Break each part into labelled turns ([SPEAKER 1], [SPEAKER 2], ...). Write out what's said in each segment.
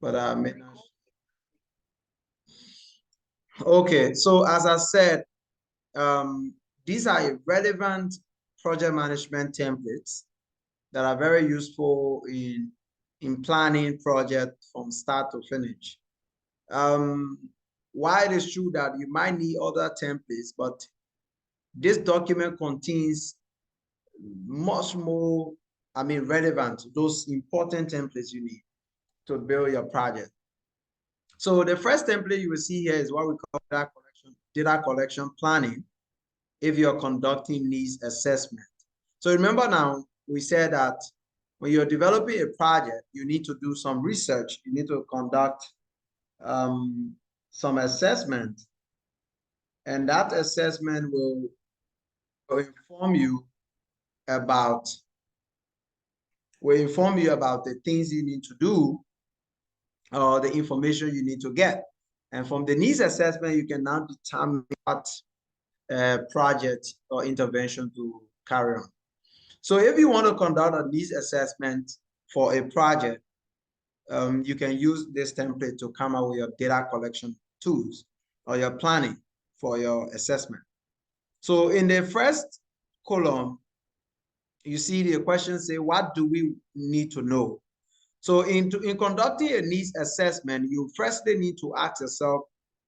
[SPEAKER 1] but I may not. Okay, so as I said, these are relevant project management templates that are very useful in planning project from start to finish. While it is true that you might need other templates, but this document contains much more, relevant, those important templates you need to build your project. So the first template you will see here is what we call data collection planning if you're conducting needs assessment. So remember now, we said that when you're developing a project, you need to do some research, you need to conduct some assessment, and that assessment will inform you about the things you need to do or the information you need to get. And from the needs assessment, you can now determine what project or intervention to carry on. So if you want to conduct a needs assessment for a project, you can use this template to come up with your data collection tools or your planning for your assessment. So in the first column, you see the question say, what do we need to know? So in conducting a needs assessment, you firstly need to ask yourself,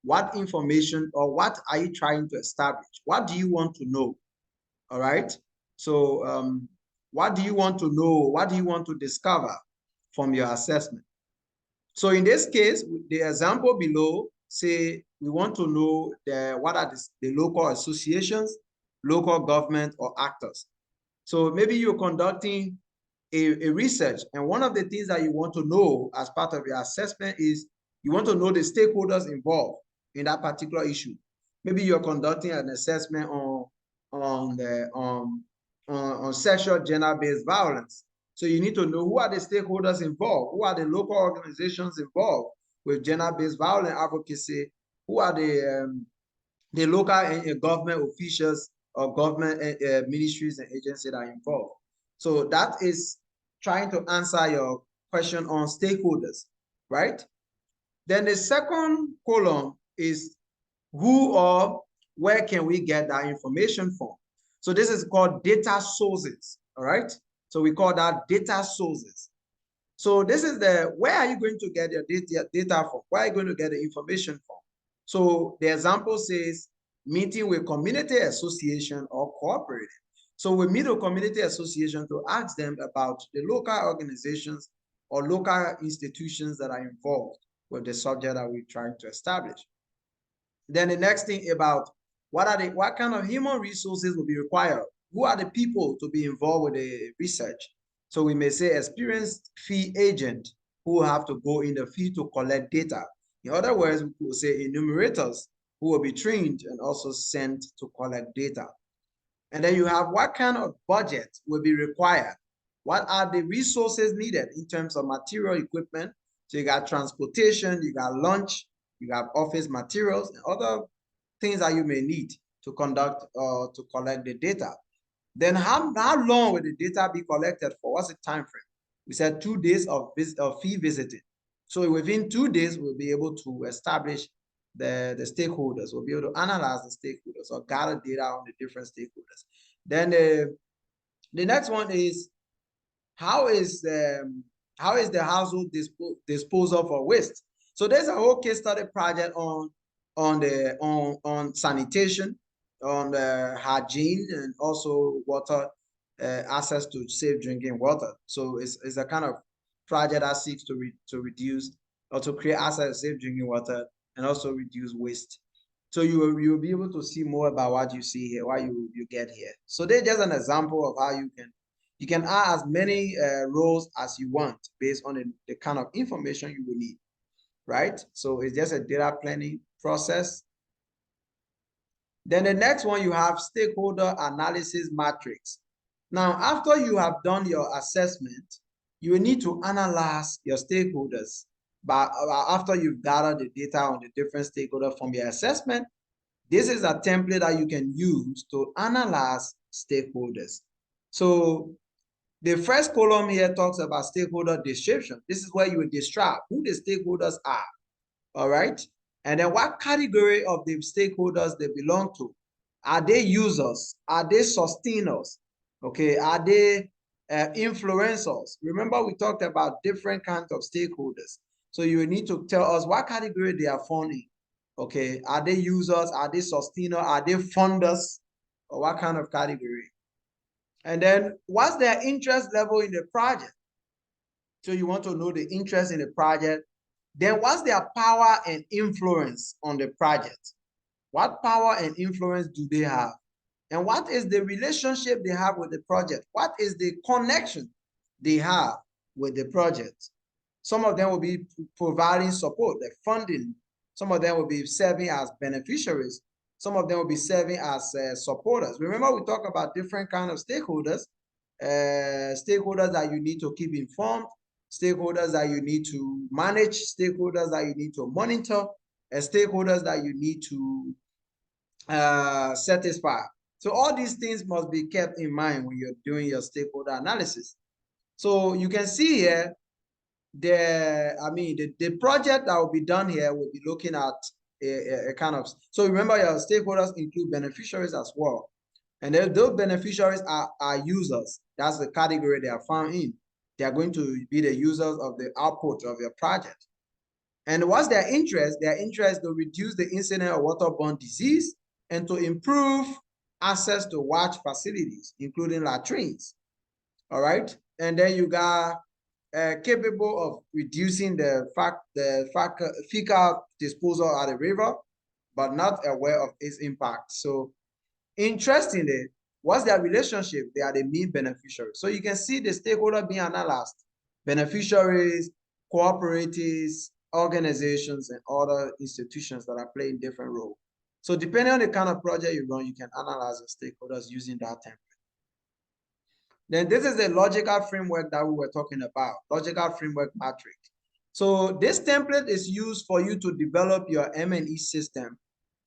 [SPEAKER 1] what information or what are you trying to establish? What do you want to know? All right. So what do you want to know? What do you want to discover from your assessment? So in this case, the example below, say we want to know what are the local associations, local government, or actors. So maybe you're conducting a research, and one of the things that you want to know as part of your assessment is you want to know the stakeholders involved in that particular issue. Maybe you're conducting an assessment on sexual gender-based violence. So you need to know who are the stakeholders involved, who are the local organizations involved with gender-based violence advocacy, who are the local government officials or government ministries and agencies that are involved. So that is trying to answer your question on stakeholders, right? Then the second column is who or where can we get that information from? So this is called data sources, all right? So we call that data sources. So this is where are you going to get your data from? Where are you going to get the information from? So the example says meeting with community association or cooperative. So we meet a community association to ask them about the local organizations or local institutions that are involved with the subject that we're trying to establish. Then the next thing about what kind of human resources will be required? Who are the people to be involved with the research? So we may say experienced field agent who will have to go in the field to collect data. In other words, we could say enumerators who will be trained and also sent to collect data. And then you have what kind of budget will be required? What are the resources needed in terms of material equipment? So you got transportation, you got lunch, you have office materials and other things that you may need to conduct or to collect the data. Then how long will the data be collected for? What's the time frame? We said 2 days of field visiting. So within 2 days, we'll be able to establish the stakeholders. We'll be able to analyze the stakeholders or gather data on the different stakeholders. Then the next one is how is the household disposal for waste? So there's a whole case study project on sanitation, on the hygiene, and also water access to safe drinking water. So it's a kind of project that seeks to reduce or to create access to safe drinking water and also reduce waste. So you'll be able to see more about what you see here, what you get here. So there's just an example of how you can add as many rows as you want based on the kind of information you will need, right? So it's just a data planning process. Then the next one, you have stakeholder analysis matrix. Now, after you have done your assessment, you will need to analyze your stakeholders. But after you've gathered the data on the different stakeholders from your assessment, this is a template that you can use to analyze stakeholders. So The first column here talks about stakeholder description. This is where you will describe who the stakeholders are, all right? And then what category of the stakeholders they belong to. Are they users? Are they sustainers? Okay, are they influencers? Remember, we talked about different kinds of stakeholders. So you need to tell us what category they are found in. Okay, are they users? Are they sustainers? Are they funders? Or what kind of category? And then what's their interest level in the project? So you want to know the interest in the project. Then what's their power and influence on the project? What power and influence do they have? And what is the relationship they have with the project? What is the connection they have with the project? Some of them will be providing support, the funding. Some of them will be serving as beneficiaries. Some of them will be serving as supporters. Remember, we talk about different kinds of stakeholders. Stakeholders that you need to keep informed, stakeholders that you need to manage, stakeholders that you need to monitor, and stakeholders that you need to satisfy. So all these things must be kept in mind when you're doing your stakeholder analysis. So you can see here, the project that will be done here will be looking at a kind of, so remember your stakeholders include beneficiaries as well. And then those beneficiaries are users. That's the category they are found in. They are going to be the users of the output of your project. And what's their interest? Their interest to reduce the incidence of waterborne disease and to improve access to wash facilities, including latrines. All right. And then you got capable of reducing the fecal disposal at the river, but not aware of its impact. So interestingly, what's their relationship? They are the main beneficiaries. So you can see the stakeholder being analyzed: beneficiaries, cooperatives, organizations, and other institutions that are playing different roles. So depending on the kind of project you run, you can analyze the stakeholders using that template. Then this is the logical framework that we were talking about, logical framework matrix. So this template is used for you to develop your M&E system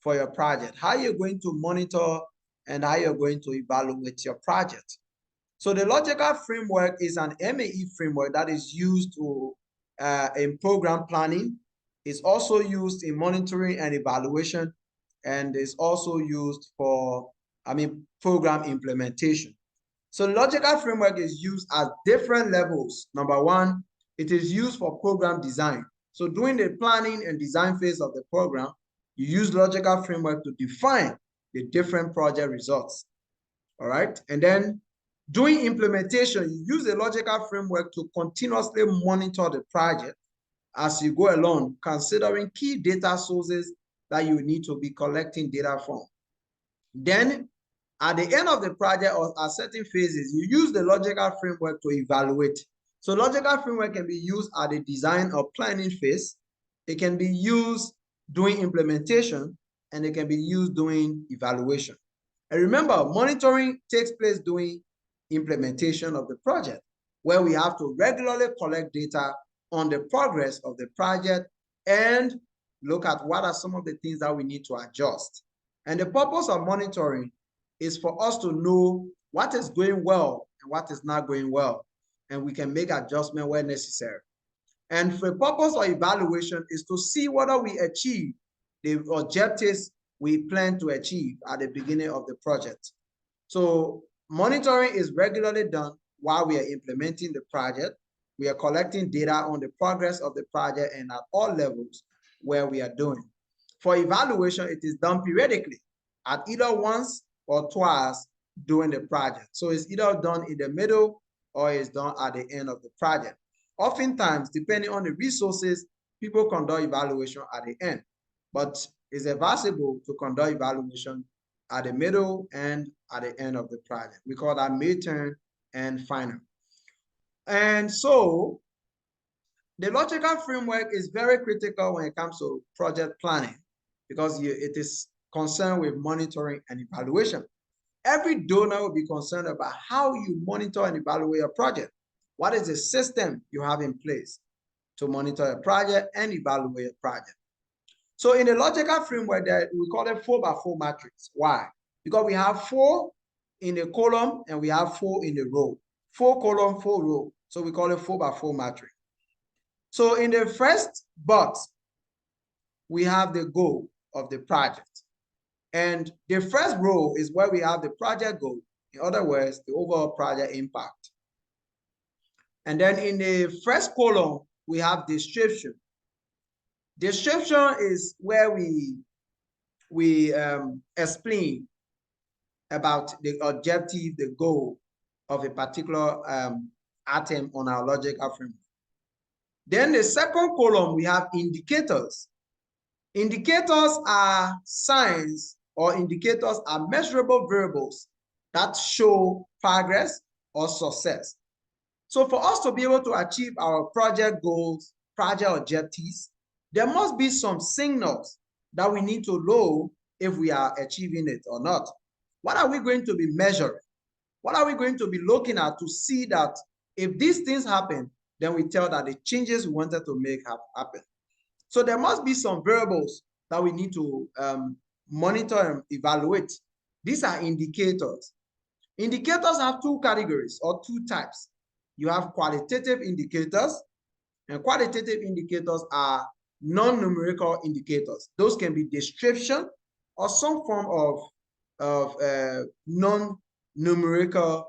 [SPEAKER 1] for your project, how you're going to monitor and how you're going to evaluate your project. So the logical framework is an M&E framework that is used to in program planning. It's also used in monitoring and evaluation, and is also used for, program implementation. So logical framework is used at different levels. Number one, it is used for program design. So during the planning and design phase of the program, you use logical framework to define the different project results. All right. And then during implementation, you use a logical framework to continuously monitor the project as you go along, considering key data sources that you need to be collecting data from. Then at the end of the project or at certain phases, you use the logical framework to evaluate. So logical framework can be used at the design or planning phase. It can be used during implementation, and it can be used during evaluation. And remember, monitoring takes place during implementation of the project, where we have to regularly collect data on the progress of the project and look at what are some of the things that we need to adjust. And the purpose of monitoring is for us to know what is going well and what is not going well, and we can make adjustment where necessary. And for the purpose of evaluation is to see whether we achieve the objectives we plan to achieve at the beginning of the project. So monitoring is regularly done while we are implementing the project. We are collecting data on the progress of the project and at all levels where we are doing. For evaluation, it is done periodically at either once or twice during the project. So it's either done in the middle or it's done at the end of the project. Oftentimes, depending on the resources, people conduct evaluation at the end, but it's advisable to conduct evaluation at the middle and at the end of the project. We call that midterm and final. And so the logical framework is very critical when it comes to project planning, because it is concerned with monitoring and evaluation. Every donor will be concerned about how you monitor and evaluate a project. What is the system you have in place to monitor a project and evaluate a project? So in the logical framework, that we call it 4x4 matrix. Why? Because we have 4 in the column and we have 4 in the row. 4 column, 4 row. So we call it 4 by 4 matrix. So in the first box, we have the goal of the project. And the first row is where we have the project goal. In other words, the overall project impact. And then in the first column, we have description. Description is where we explain about the objective, the goal of a particular item on our logical framework. Then the second column, we have indicators. Indicators are signs, or indicators are measurable variables that show progress or success. So for us to be able to achieve our project goals, project objectives, there must be some signals that we need to know if we are achieving it or not. What are we going to be measuring? What are we going to be looking at to see that if these things happen, then we tell that the changes we wanted to make have happened? So there must be some variables that we need to monitor and evaluate. These are indicators. Indicators have two categories or two types. You have qualitative indicators, and qualitative indicators are non-numerical indicators. Those can be description or some form of non-numerical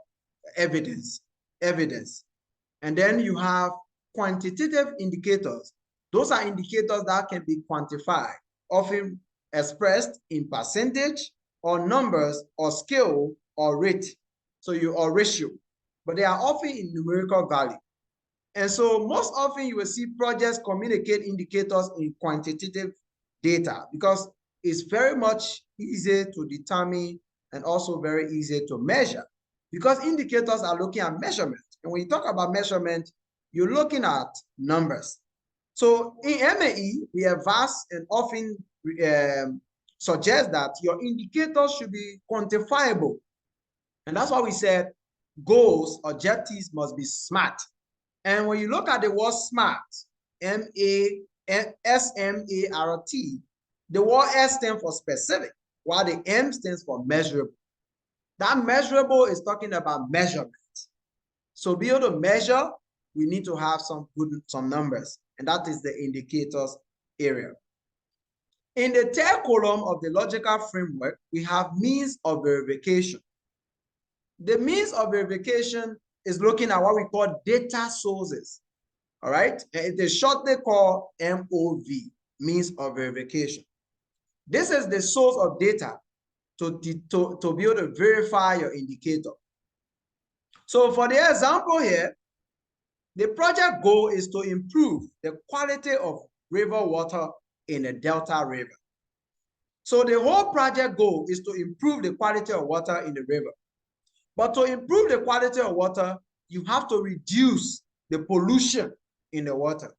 [SPEAKER 1] evidence. And then you have quantitative indicators. Those are indicators that can be quantified, often expressed in percentage or numbers or scale or rate, or ratio, but they are often in numerical value. And so most often you will see projects communicate indicators in quantitative data because it's very much easy to determine and also very easy to measure, because indicators are looking at measurement. And when you talk about measurement, you're looking at numbers. So in MAE, we advise and often suggest that your indicators should be quantifiable. And that's why we said goals, objectives must be SMART. And when you look at the word SMART, S-M-A-R-T, the word S stands for specific, while the M stands for measurable. That measurable is talking about measurement. So to be able to measure, we need to have some numbers, and that is the indicators area. In the third column of the logical framework, we have means of verification. The means of verification is looking at what we call data sources. All right, it is shortly called MOV, means of verification. This is the source of data to be able to verify your indicator. So for the example here, the project goal is to improve the quality of river water in the Delta River. So the whole project goal is to improve the quality of water in the river. But to improve the quality of water, you have to reduce the pollution in the water.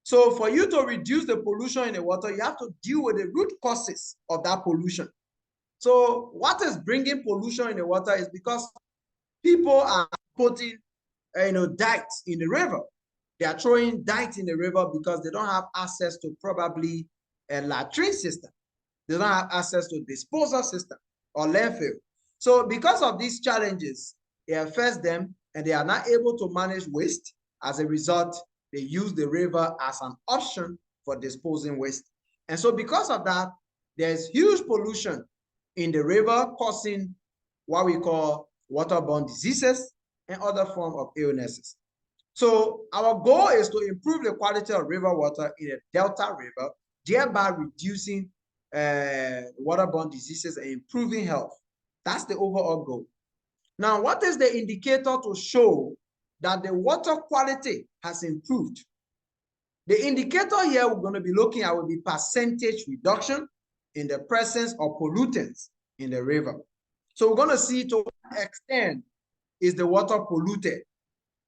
[SPEAKER 1] So for you to reduce the pollution in the water, you have to deal with the root causes of that pollution. So what is bringing pollution in the water is because people are putting dirt in the river. They are throwing dirt in the river because they don't have access to probably a latrine system. They don't have access to disposal system or landfill. So because of these challenges, it affects them and they are not able to manage waste. As a result, they use the river as an option for disposing waste. And so because of that, there's huge pollution in the river, causing what we call waterborne diseases and other forms of illnesses. So our goal is to improve the quality of river water in the Delta River, thereby reducing waterborne diseases and improving health. That's the overall goal. Now, what is the indicator to show that the water quality has improved? The indicator here we're going to be looking at will be percentage reduction in the presence of pollutants in the river. So we're going to see to what extent is the water polluted.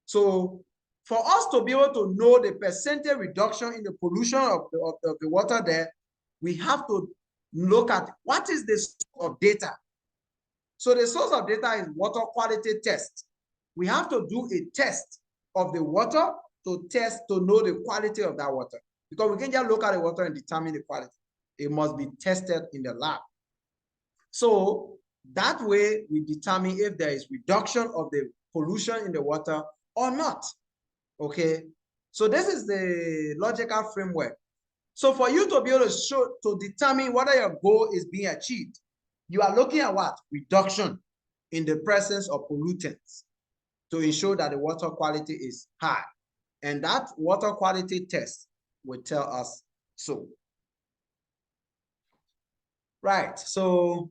[SPEAKER 1] So for us to be able to know the percentage reduction in the pollution of the water there, we have to look at what is the source of data. So the source of data is water quality test. We have to do a test of the water to know the quality of that water. Because we can't just look at the water and determine the quality. It must be tested in the lab. So that way we determine if there is reduction of the pollution in the water or not. Okay, so this is the logical framework. So for you to be able to determine whether your goal is being achieved, you are looking at what? Reduction in the presence of pollutants to ensure that the water quality is high. And that water quality test will tell us so. Right, so,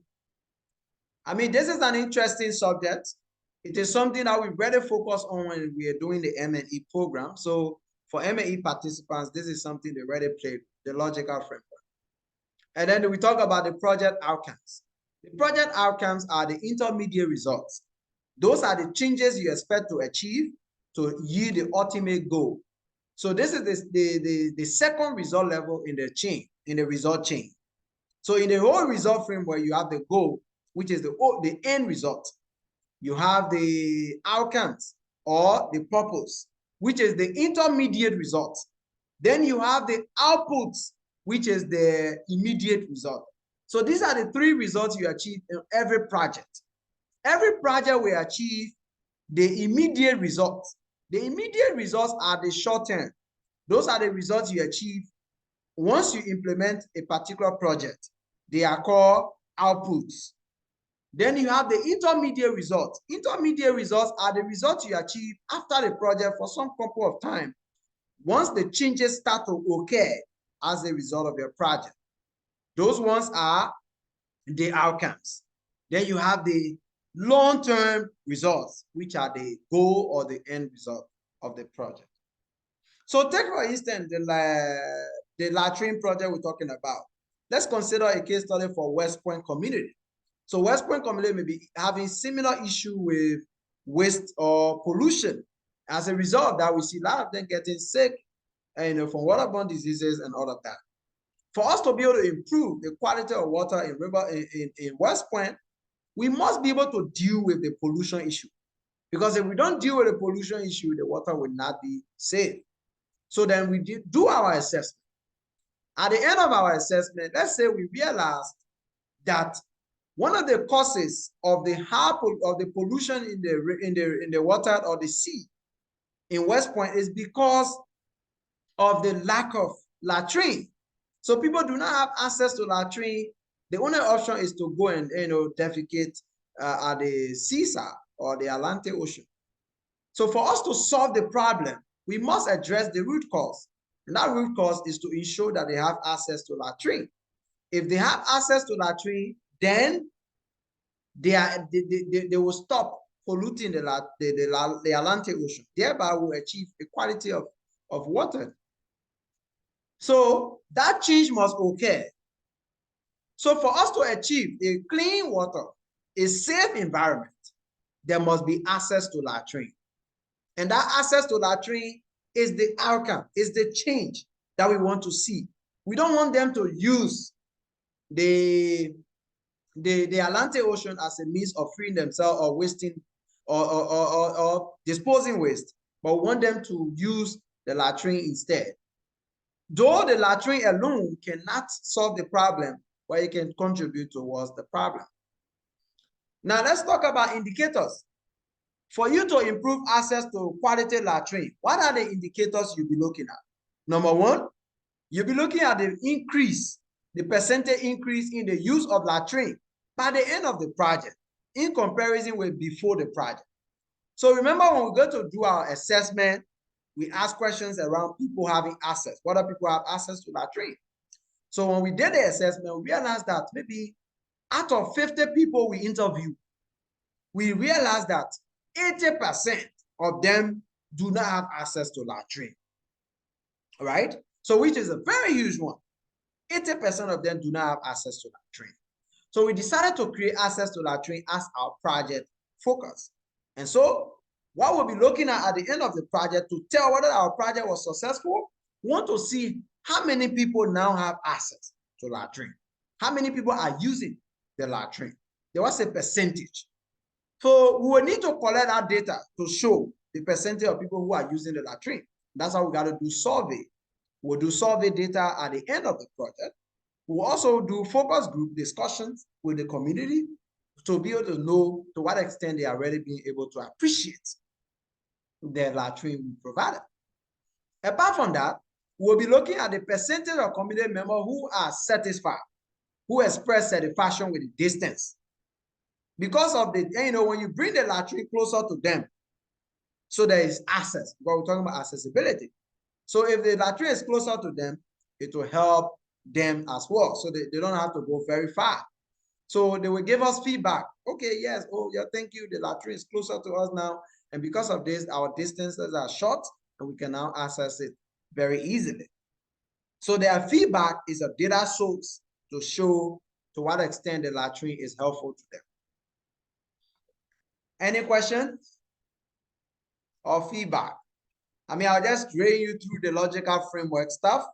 [SPEAKER 1] I mean, this is an interesting subject. It is something that we really focus on when we are doing the M&E program. So for M&E participants, this is something they really play, the logical framework. And then we talk about the project outcomes. The project outcomes are the intermediate results. Those are the changes you expect to achieve to yield the ultimate goal. So this is the second result level in the chain, in the result chain. So in the whole result framework, you have the goal, which is the end result. You have the outcomes or the purpose, which is the intermediate result. Then you have the outputs, which is the immediate result. So these are the three results you achieve in every project. Every project will achieve the immediate results. The immediate results are the short term. Those are the results you achieve once you implement a particular project. They are called outputs. Then you have the intermediate results. Intermediate results are the results you achieve after the project for some couple of time, once the changes start to occur as a result of your project. Those ones are the outcomes. Then you have the long-term results, which are the goal or the end result of the project. So take, for instance, the latrine project we're talking about. Let's consider a case study for West Point community. So West Point community may be having similar issue with waste or pollution. As a result of that, we see a lot of them getting sick, and, from waterborne diseases and all of that. For us to be able to improve the quality of water in West Point, we must be able to deal with the pollution issue. Because if we don't deal with the pollution issue, the water will not be safe. So then we do our assessment. At the end of our assessment, let's say we realized that one of the causes of the pollution in the water or the sea in West Point is because of the lack of latrine. So people do not have access to latrine. The only option is to go and defecate at the seaside or the Atlantic Ocean. So for us to solve the problem, we must address the root cause. And that root cause is to ensure that they have access to latrine. If they have access to latrine, then they will stop polluting the Atlantic Ocean. Thereby, will achieve a quality of water. So that change must occur. So for us to achieve a clean water, a safe environment, there must be access to latrine. And that access to latrine is the outcome, is the change that we want to see. We don't want them to use the Atlantic Ocean as a means of freeing themselves or wasting or disposing waste, but we want them to use the latrine instead. Though the latrine alone cannot solve the problem, but it can contribute towards the problem. Now let's talk about indicators. For you to improve access to quality latrine, what are the indicators you'll be looking at? Number one, you'll be looking at the increase, the percentage increase in the use of latrine by the end of the project in comparison with before the project. So remember, when we go to do our assessment, we ask questions around people having access. Whether people have access to latrine. So when we did the assessment, we realized that maybe out of 50 people we interviewed, we realized that 80% of them do not have access to latrine. All right? So which is a very huge one. 80% of them do not have access to latrine. So we decided to create access to latrine as our project focus. And so what we'll be looking at the end of the project to tell whether our project was successful, we want to see how many people now have access to latrine. How many people are using the latrine? There was a percentage. So we will need to collect that data to show the percentage of people who are using the latrine. That's how we got to do survey. We'll do survey data at the end of the project. We'll also do focus group discussions with the community to be able to know to what extent they are already being able to appreciate the latrine we provided. Apart from that, we'll be looking at the percentage of community members who are satisfied, who express satisfaction with the distance. Because of the, when you bring the latrine closer to them, so there is access, but we're talking about accessibility. So if the latrine is closer to them, it will help them as well. So they don't have to go very far. So they will give us feedback. Okay, yes, oh yeah, thank you. The latrine is closer to us now. And because of this, our distances are short and we can now access it very easily. So their feedback is a data source to show to what extent the latrine is helpful to them. Any questions or feedback? I mean, I'll just drain you through the logical framework stuff.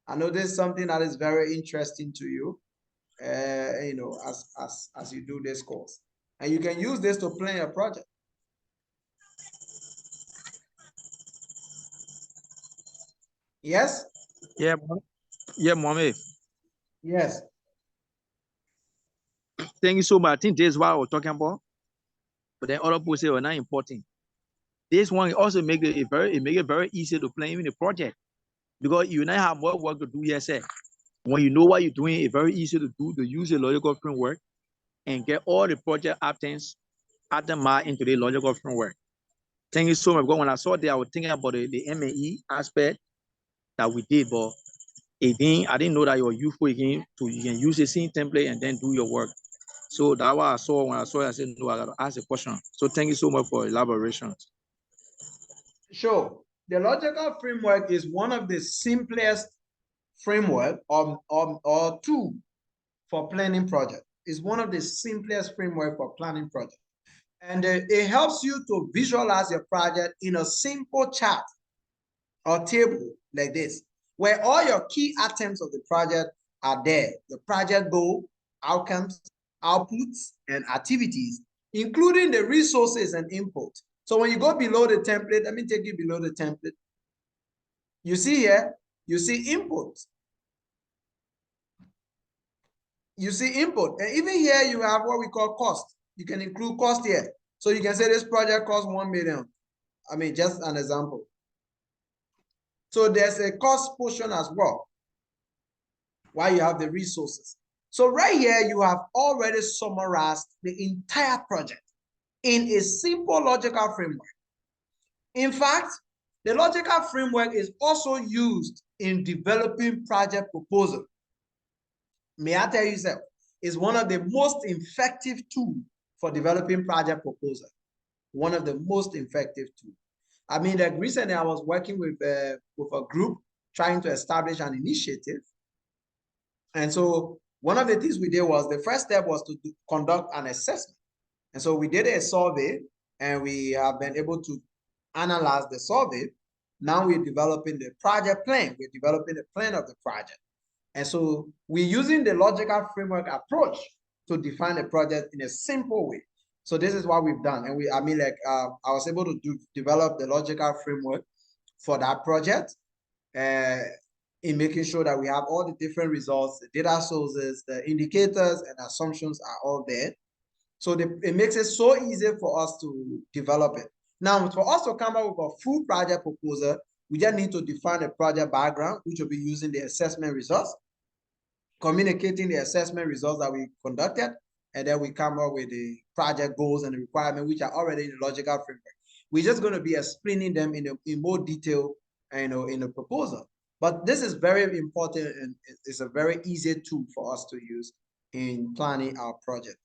[SPEAKER 1] I know this is something that is very interesting to you, as you do this course. And you can use this to plan your project. Yes?
[SPEAKER 2] Yeah, Mohammed.
[SPEAKER 1] Yes.
[SPEAKER 2] Thank you so much. I think this is what I was talking about. But then other people say are not important. This one also make it very easy to plan even the project. Because you now have more work to do yourself. When you know what you're doing, it's very easy to do, to use a logical framework and get all the project items into the logical framework. Thank you so much. Because when I saw that, I was thinking about the M&E aspect that we did, but again, I didn't know that you were useful again, so you can use the same template and then do your work. So that's what I saw when I saw it. I said, no, I got to ask a question. So thank you so much for elaborations.
[SPEAKER 1] Sure. The logical framework is one of the simplest framework or tool for planning project. It's one of the simplest framework for planning project. And it helps you to visualize your project in a simple chart or table like this, where all your key items of the project are there. The project goal, outcomes, outputs, and activities, including the resources and input. So when you go below the template, let me take you below the template. You see here, you see input. You see input. And even here, you have what we call cost. You can include cost here. So you can say this project costs 1 million. I mean, just an example. So there's a cost portion as well, while you have the resources. So right here, you have already summarized the entire project in a simple logical framework. In fact, the logical framework is also used in developing project proposal. May I tell you something? It's one of the most effective tools for developing project proposal. One of the most effective tools. I mean, like recently I was working with a group trying to establish an initiative. And so one of the things we did was, the first step was to conduct an assessment. And so we did a survey and we have been able to analyze the survey. Now we're developing the project plan. We're developing the plan of the project. And so we're using the logical framework approach to define a project in a simple way. So this is what we've done. And I was able to develop the logical framework for that project in making sure that we have all the different results, the data sources, the indicators and assumptions are all there. So it makes it so easy for us to develop it. Now, for us to come up with a full project proposal, we just need to define a project background, which will be using the assessment results, communicating the assessment results that we conducted, and then we come up with the project goals and the requirements, which are already in the logical framework. We're just going to be explaining them in more detail, in the proposal. But this is very important, and it's a very easy tool for us to use in planning our project,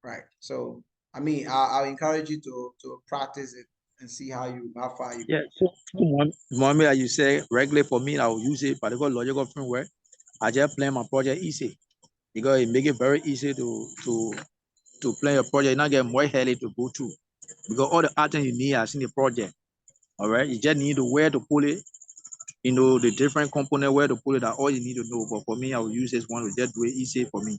[SPEAKER 1] right? So, I mean, I'll encourage you to practice it and see how far you
[SPEAKER 2] go. Yeah, so Mohammed, as you say, regularly for me, I will use it, particular logical framework. I just plan my project easy because it make it very easy to plan your project, not get more headache to go through. Because all the items you need are in the project. All right, you just need to where to pull it, the different component where to put it. That all you need to know. But for me, I will use this one to just do it easy for me.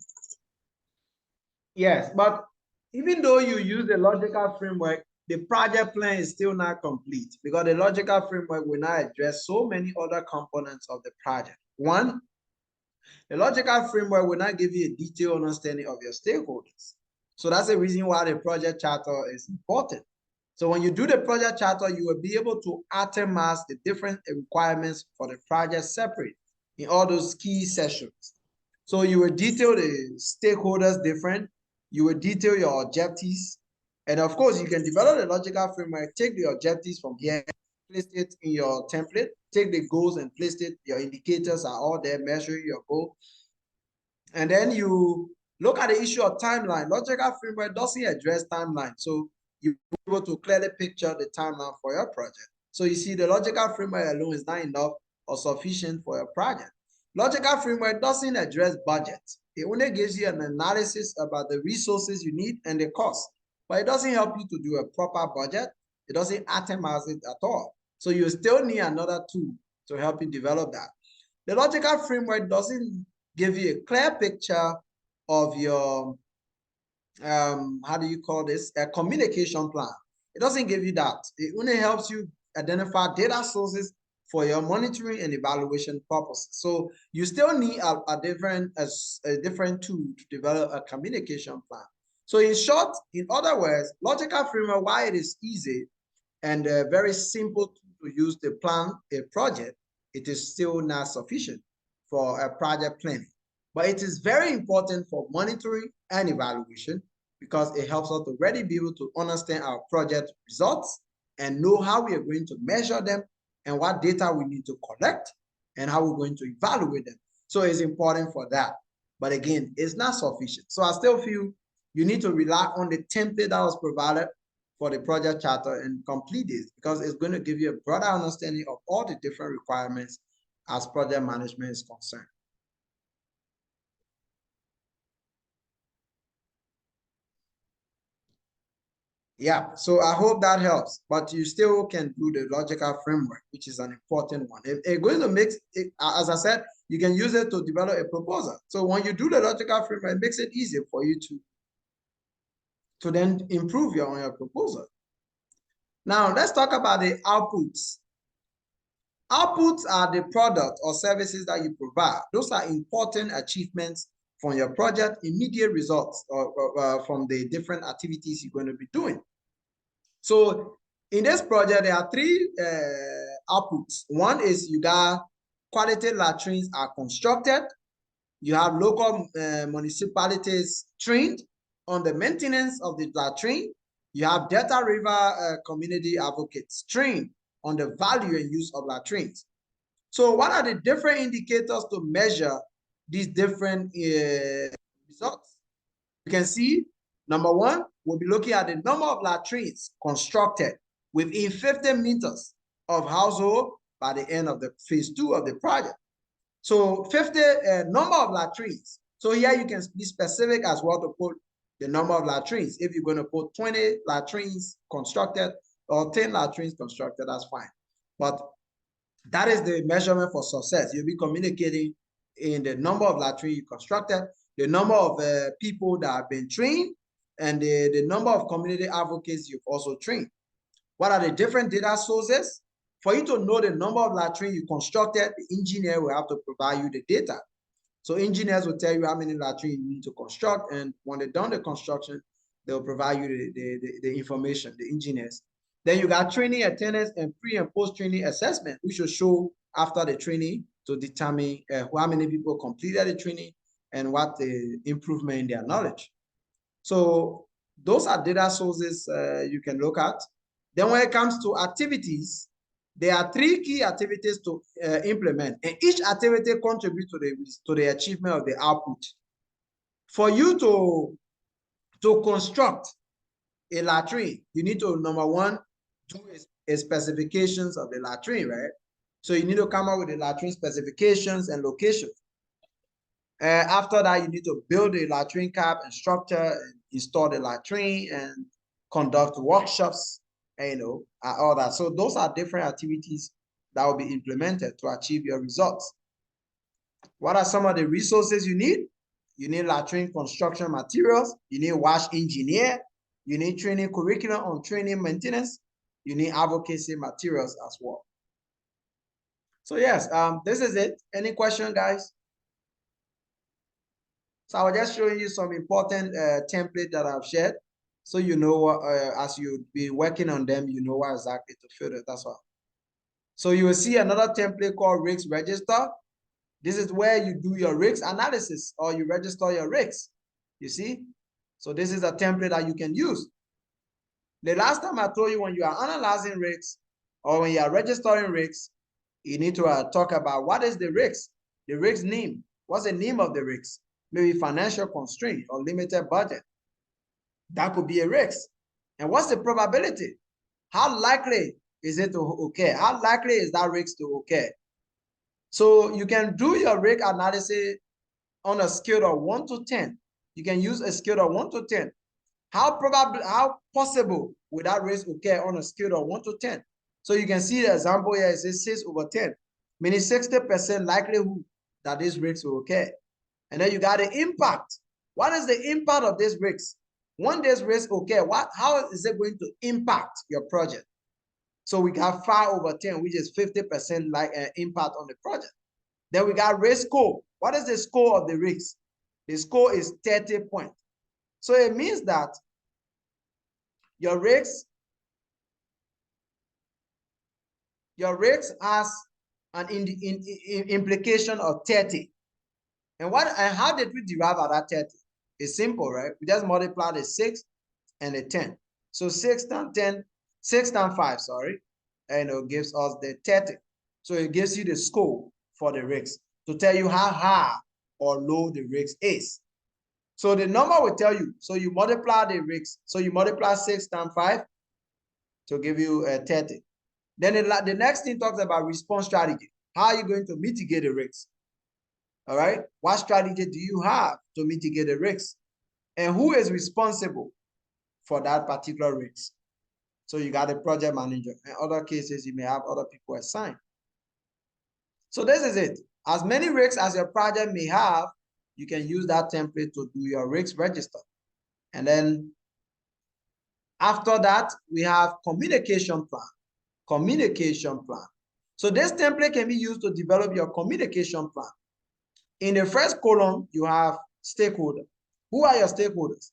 [SPEAKER 1] Yes, but even though you use the logical framework, the project plan is still not complete because the logical framework will not address so many other components of the project. One, the logical framework will not give you a detailed understanding of your stakeholders. So that's the reason why the project charter is important. So when you do the project charter, you will be able to itemize the different requirements for the project separate in all those key sessions. So you will detail the stakeholders different. You will detail your objectives. And of course, you can develop the logical framework, take the objectives from here, place it in your template, take the goals and place it, your indicators are all there, measuring your goal. And then you look at the issue of timeline. Logical framework doesn't address timeline. So you're able to clearly picture the timeline for your project. So you see the logical framework alone is not enough or sufficient for your project. Logical framework doesn't address budget. It only gives you an analysis about the resources you need and the cost, but it doesn't help you to do a proper budget. It doesn't itemize it at all. So you still need another tool to help you develop that. The logical framework doesn't give you a clear picture of your, how do you call this, a communication plan. It doesn't give you that. It only helps you identify data sources for your monitoring and evaluation purposes. So you still need a different tool to develop a communication plan. So in short, in other words, logical framework, while it is easy and very simple to use to plan a project, it is still not sufficient for a project planning. But it is very important for monitoring and evaluation because it helps us to really be able to understand our project results and know how we are going to measure them and what data we need to collect and how we're going to evaluate them. So it's important for that. But again, it's not sufficient. So I still feel you need to rely on the template that was provided for the project charter and complete this because it's going to give you a broader understanding of all the different requirements as project management is concerned. Yeah, so I hope that helps, but you still can do the logical framework, which is an important one. It's going to make it, as I said, you can use it to develop a proposal. So when you do the logical framework, it makes it easier for you to then improve on your proposal. Now, let's talk about the outputs. Outputs are the product or services that you provide. Those are important achievements from your project, immediate results from the different activities you're going to be doing. So in this project, there are three outputs. One is you got quality latrines are constructed. You have local municipalities trained on the maintenance of the latrine. You have Delta River community advocates trained on the value and use of latrines. So what are the different indicators to measure these different results? You can see, number one, we'll be looking at the number of latrines constructed within 50 meters of household by the end of the phase 2 of the project. So 50 number of latrines. So here you can be specific as well to put the number of latrines. If you're going to put 20 latrines constructed or 10 latrines constructed, that's fine. But that is the measurement for success. You'll be communicating in the number of latrines you constructed, the number of people that have been trained, and the number of community advocates you've also trained. What are the different data sources? For you to know the number of latrines you constructed, the engineer will have to provide you the data. So engineers will tell you how many latrines you need to construct, and when they're done the construction, they'll provide you the information, the engineers. Then you got training attendance and pre and post training assessment, which will show after the training to determine how many people completed the training and what the improvement in their knowledge. So those are data sources you can look at. Then when it comes to activities, there are three key activities to implement, and each activity contributes to the achievement of the output. For you to construct a latrine, you need to, number one, do a specifications of the latrine, right? So you need to come up with the latrine specifications and locations. After that, you need to build the latrine cap and structure and install the latrine and conduct workshops, and, all that. So those are different activities that will be implemented to achieve your results. What are some of the resources you need? You need latrine construction materials. You need wash engineer. You need training curriculum on training maintenance. You need advocacy materials as well. So yes, this is it. Any question, guys? So I was just showing you some important template that I've shared. So you know, as you be working on them, you know what exactly to fill it, that's all. So you will see another template called risk register. This is where you do your risk analysis or you register your risks, you see? So this is a template that you can use. The last time I told you when you are analyzing risks or when you are registering risks, you need to talk about what is the risk name. What's the name of the risk? Maybe financial constraint or limited budget. That could be a risk. And what's the probability? How likely is it to occur? How likely is that risk to occur? So you can do your risk analysis on a scale of 1 to 10. You can use a scale of 1 to 10. How possible would that risk occur on a scale of 1 to 10? So you can see the example here, it says 6/10, meaning 60% likelihood that this risk will occur. And then you got the impact. What is the impact of this risk? When this risk occur, how is it going to impact your project? So we got 5/10, which is 50% impact on the project. Then we got risk score. What is the score of the risk? The score is 30 points. So it means that your risk has an implication of 30. And how did we derive at that 30? It's simple, right? We just multiply the 6 and the 10. So 6 times 10, 6 times 5, sorry, and it gives us the 30. So it gives you the score for the risk to tell you how high or low the risk is. So the number will tell you. So you multiply the risk. So you multiply 6 times 5 to give you 30. Then the next thing talks about response strategy. How are you going to mitigate the risk? All right. What strategy do you have to mitigate the risk? And who is responsible for that particular risk? So you got a project manager. In other cases, you may have other people assigned. So this is it. As many risks as your project may have, you can use that template to do your risk register. And then after that, we have communication plan. Communication plan. So this template can be used to develop your communication plan. In the first column, you have stakeholders. Who are your stakeholders?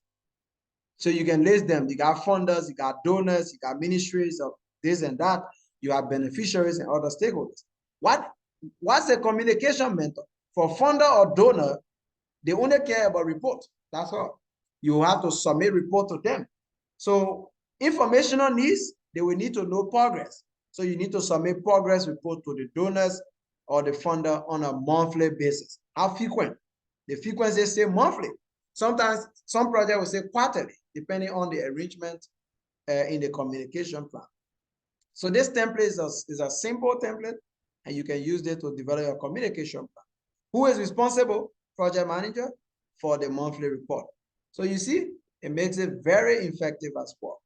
[SPEAKER 1] So you can list them. You got funders, you got donors, you got ministries of this and that. You have beneficiaries and other stakeholders. What's the communication method? For funder or donor, they only care about report. That's all. You have to submit report to them. So informational needs, they will need to know progress. So you need to submit progress report to the donors or the funder on a monthly basis. How frequent? The frequency say monthly. Sometimes some projects will say quarterly, depending on the arrangement in the communication plan. So this template is a simple template, and you can use it to develop your communication plan. Who is responsible? Project manager for the monthly report. So you see, it makes it very effective as well.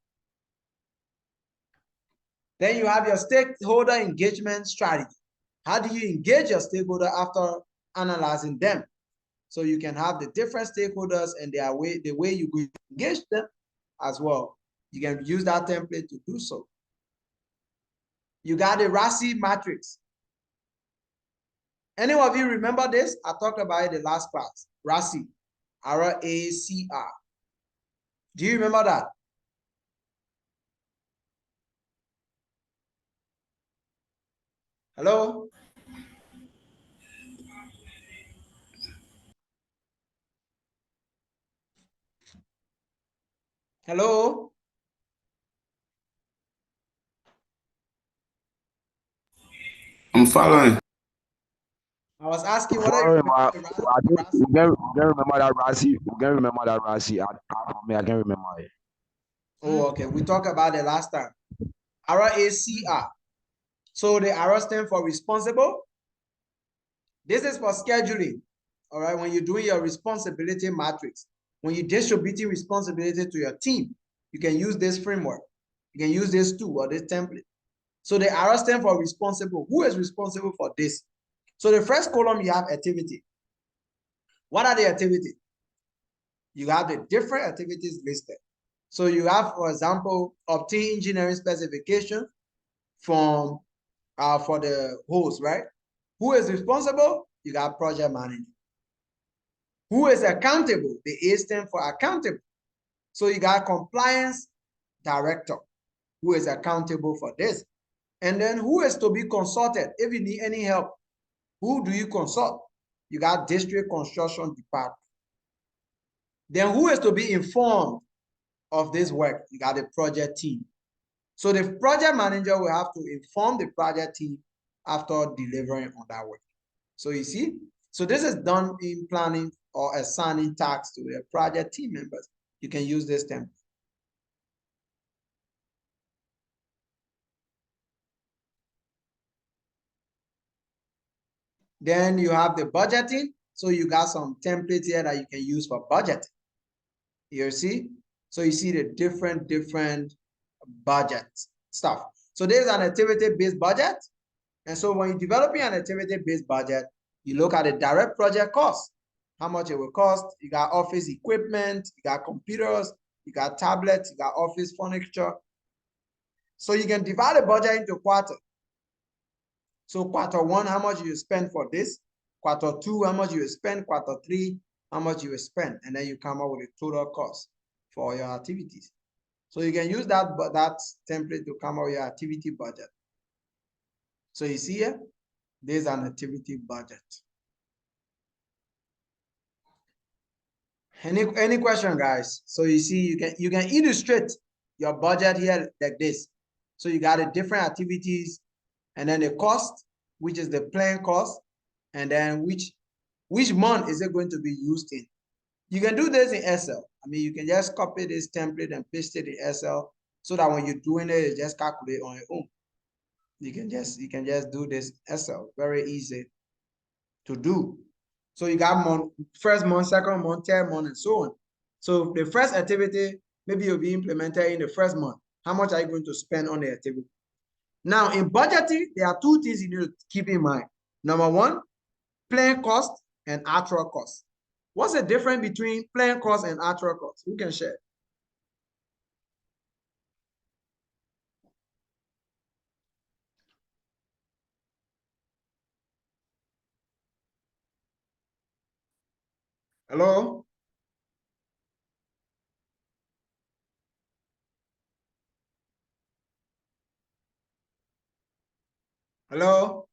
[SPEAKER 1] Then you have your stakeholder engagement strategy. How do you engage your stakeholder after analyzing them? So you can have the different stakeholders and the way you engage them as well. You can use that template to do so. You got the RACI matrix. Any of you remember this? I talked about it in the last class. RACI, R-A-C-R. Do you remember that? Hello? Hello?
[SPEAKER 3] I'm following.
[SPEAKER 1] I was asking whether you
[SPEAKER 4] Following
[SPEAKER 1] remember
[SPEAKER 4] my,
[SPEAKER 1] the
[SPEAKER 4] I
[SPEAKER 1] RACI.
[SPEAKER 4] we can remember that Rasi. We can remember that Rasi. For me, I can remember it.
[SPEAKER 1] Oh, okay. We talked about it last time. RACR. So the R stands for responsible. This is for scheduling. All right. When you're doing your responsibility matrix, when you're distributing responsibility to your team, you can use this framework. You can use this tool or this template. So the R stands for responsible. Who is responsible for this? So the first column, you have activity. What are the activities? You have the different activities listed. So you have, for example, obtain engineering specification from for the host, right? Who is responsible? You got project manager. Who is accountable? The A stands for accountable. So you got compliance director who is accountable for this. And then who is to be consulted? If you need any help, who do you consult? You got district construction department. Then who is to be informed of this work? You got the project team. So the project manager will have to inform the project team after delivering on that work. So you see, so this is done in planning or assigning tasks to the project team members. You can use this template. Then you have the budgeting. So you got some templates here that you can use for budgeting. You see? So you see the different budget stuff. So there's an activity-based budget. And so when you're developing an activity-based budget, you look at the direct project cost, how much it will cost. You got office equipment, you got computers, you got tablets, you got office furniture. So you can divide the budget into quarter. So quarter one, how much you spend for this? Quarter two, how much you spend? Quarter three, how much you spend? And then you come up with a total cost for your activities. So you can use that template to come up with your activity budget. So you see here, there's an activity budget. Any question, guys? So you see, you can illustrate your budget here like this. So you got the different activities, and then the cost, which is the planned cost, and then which month is it going to be used in. You can do this in Excel. I mean, you can just copy this template and paste it in Excel so that when you're doing it, you just calculate on your own. You can just do this Excel, very easy to do. So you got first month, second month, third month, and so on. So the first activity, maybe you'll be implemented in the first month. How much are you going to spend on the activity? Now, in budgeting, there are two things you need to keep in mind. Number one, planned cost and actual cost. What's the difference between planned cost and actual cost? Who can share? Hello? Hello?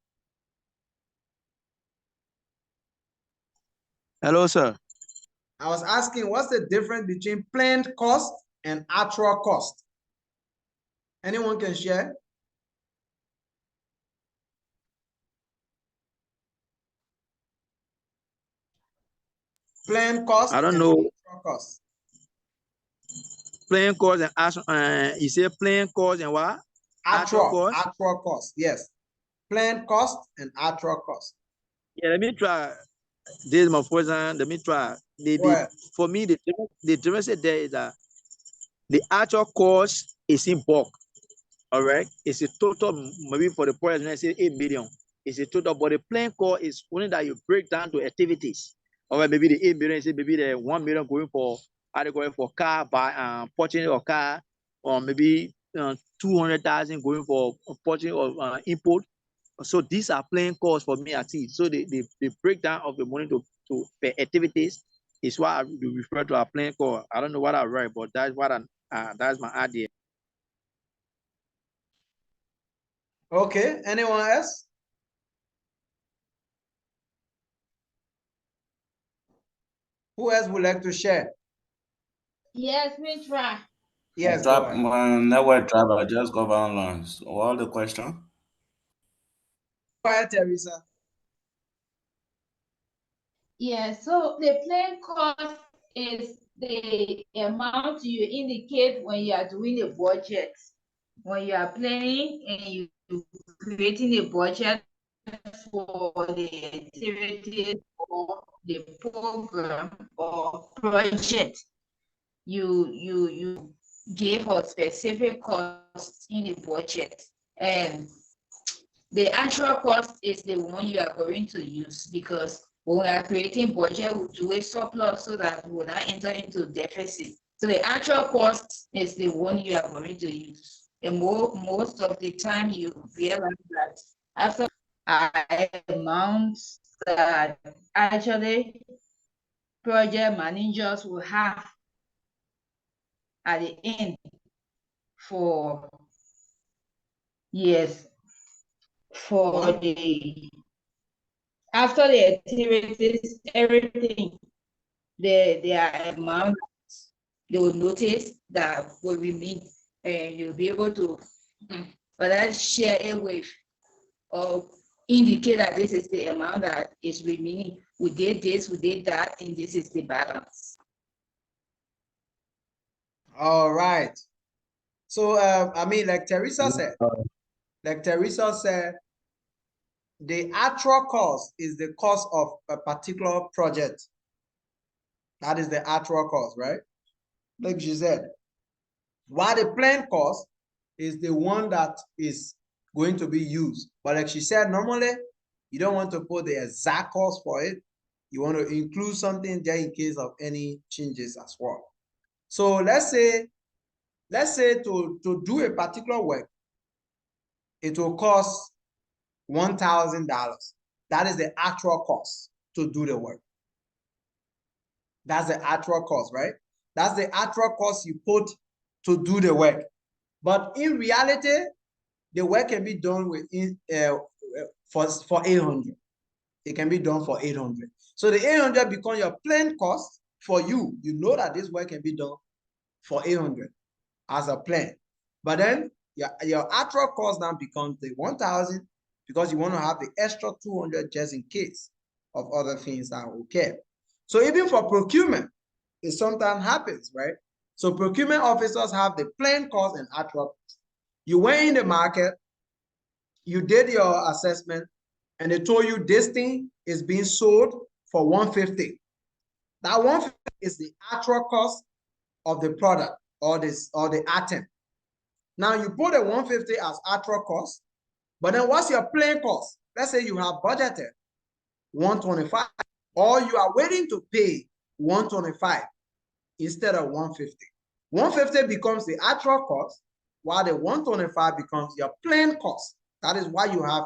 [SPEAKER 2] Hello, sir.
[SPEAKER 1] I was asking, what's the difference between planned cost and actual cost? Anyone can share? Planned cost.
[SPEAKER 2] I don't know.
[SPEAKER 1] Actual cost.
[SPEAKER 2] Planned cost and actual. You say planned cost and what?
[SPEAKER 1] Actual
[SPEAKER 2] cost.
[SPEAKER 1] Actual cost. Yes. Planned cost and actual cost.
[SPEAKER 2] Yeah, let me try. This is my first time. Let me try. For me, the difference there is that the actual cost is in bulk. All right, it's a total. Maybe for the project, I say 8 million. It's a total, but the planned cost is only that you break down to activities. All right, maybe the 8 million, say maybe the 1 million going for going for car purchasing a car, or maybe 200,000 going for purchasing of input. So these are planned costs for me at least. So the breakdown of the money to per activities is what I refer to as planned cost. I don't know what I write, but that's what that's my idea.
[SPEAKER 1] Okay, anyone else? Who else would like to share?
[SPEAKER 5] Yes, we try.
[SPEAKER 1] Yes,
[SPEAKER 3] my network driver just got online. So what the question?
[SPEAKER 1] Go ahead, Teresa.
[SPEAKER 5] Yeah, so the planned cost is the amount you indicate when you are doing a budget. When you are planning and you creating a budget for the activities or the program or project, you give a specific cost in the budget, and the actual cost is the one you are going to use, because when we are creating budget, we do a surplus so that we will not enter into deficit. So the actual cost is the one you are going to use. And most of the time you realize that after amounts that actually project managers will have at the end for the after the activities, everything, their amount, they will notice that will remain, and you'll be able to but that share it with or indicate that this is the amount that is remaining. We did this, we did that, and this is the balance.
[SPEAKER 1] All right. So I mean, like Teresa said, the actual cost is the cost of a particular project. That is the actual cost, right? Like she said, while the planned cost is the one that is going to be used. But like she said, normally you don't want to put the exact cost for it. You want to include something there in case of any changes as well. So let's say to do a particular work, it will cost $1,000. That is the actual cost to do the work. That's the actual cost, right? That's the actual cost you put to do the work. But in reality, the work can be done within for 800. It can be done for 800. So the 800 becomes your planned cost for you. You know that this work can be done for 800 as a plan. But then your actual cost now becomes the 1,000 because you want to have the extra 200 just in case of other things that will occur. So even for procurement, it sometimes happens, right? So procurement officers have the planned cost and actual cost. You went in the market, you did your assessment, and they told you this thing is being sold for 150. That 150 is the actual cost of the product or the item. Now you put the 150 as actual cost, but then what's your planned cost? Let's say you have budgeted 125, or you are waiting to pay 125 instead of 150. 150 becomes the actual cost, while the 125 becomes your planned cost. That is why you have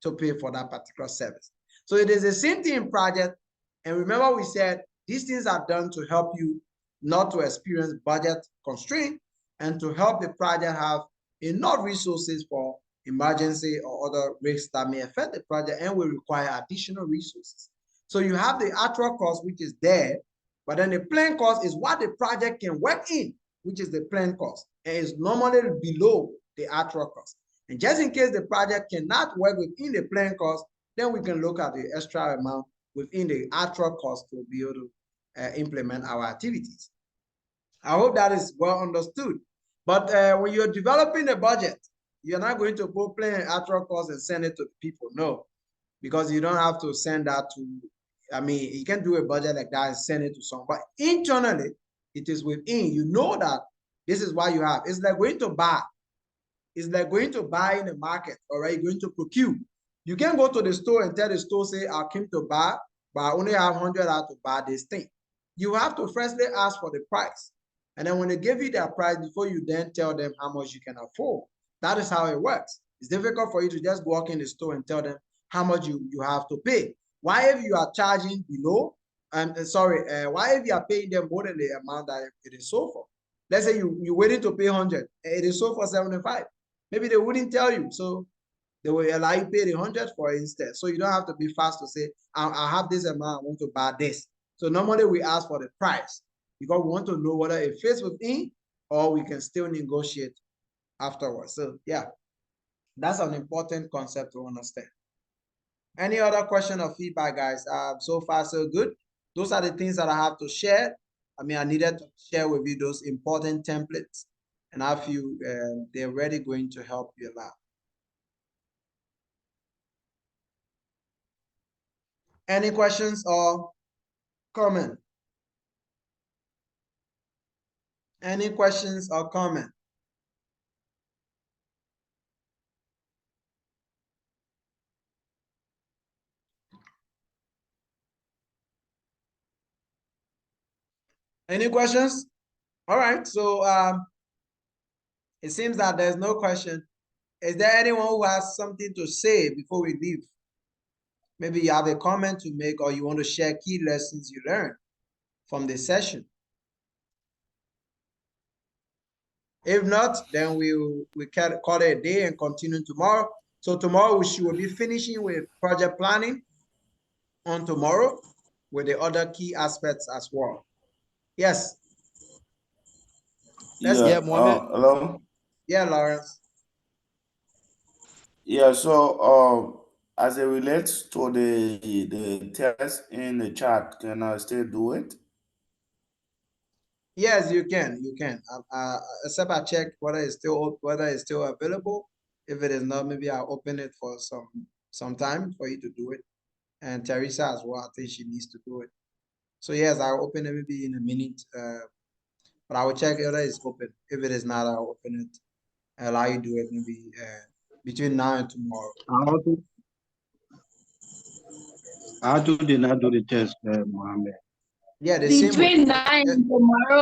[SPEAKER 1] to pay for that particular service. So it is the same thing in project. And remember, we said these things are done to help you not to experience budget constraint and to help the project have enough resources for emergency or other risks that may affect the project and will require additional resources. So you have the actual cost, which is there, but then the planned cost is what the project can work in, which is the planned cost, and is normally below the actual cost. And just in case the project cannot work within the planned cost, then we can look at the extra amount within the actual cost to be able to implement our activities. I hope that is well understood. But when you're developing a budget, you're not going to go plan actual cost and send it to people. No, because you don't have to send that to, I mean, you can do a budget like that and send it to someone. But internally, it is within. You know that this is what you have. It's like going to buy. It's like going to buy in the market, all right? Going to procure. You can go to the store and tell the store, say, I came to buy, but I only have 100 out to buy this thing. You have to firstly ask for the price. And then when they give you that price, before you then tell them how much you can afford. That is how it works. It's difficult for you to just walk in the store and tell them how much you have to pay. Why if you are charging below, why if you are paying them more than the amount that it is sold for? Let's say you're waiting to pay 100, it is sold for 75. Maybe they wouldn't tell you, so they will allow you to pay the 100 for it instead. So you don't have to be fast to say, I have this amount, I want to buy this. So normally we ask for the price because we want to know whether it fits within or we can still negotiate afterwards. So yeah, that's an important concept to understand. Any other question or feedback, guys? So far, so good. Those are the things that I have to share. I mean, I needed to share with you those important templates, and I feel they're really going to help you a lot. Any questions or comment? Any questions or comment? Any questions? All right, so it seems that there's no question. Is there anyone who has something to say before we leave? Maybe you have a comment to make, or you want to share key lessons you learned from the session. If not, then we can call it a day and continue tomorrow. So tomorrow we will be finishing with project planning on tomorrow with the other key aspects as well. Yes.
[SPEAKER 2] Yeah, Mohammed.
[SPEAKER 3] Hello.
[SPEAKER 1] Yeah, Lawrence.
[SPEAKER 3] Yeah. So as it relates to the test in the chat, can I still do it?
[SPEAKER 1] Yes, you can. You can. Except I check whether it's still available. If it is not, maybe I'll open it for some time for you to do it. And Teresa as well. I think she needs to do it. So yes, I'll open it maybe in a minute. But I will check whether it's open. If it is not, I'll open it. I'll allow you to do it maybe between now and tomorrow.
[SPEAKER 6] How did not do the test, Mohammed?
[SPEAKER 1] Yeah, the same way.
[SPEAKER 5] Between now and tomorrow.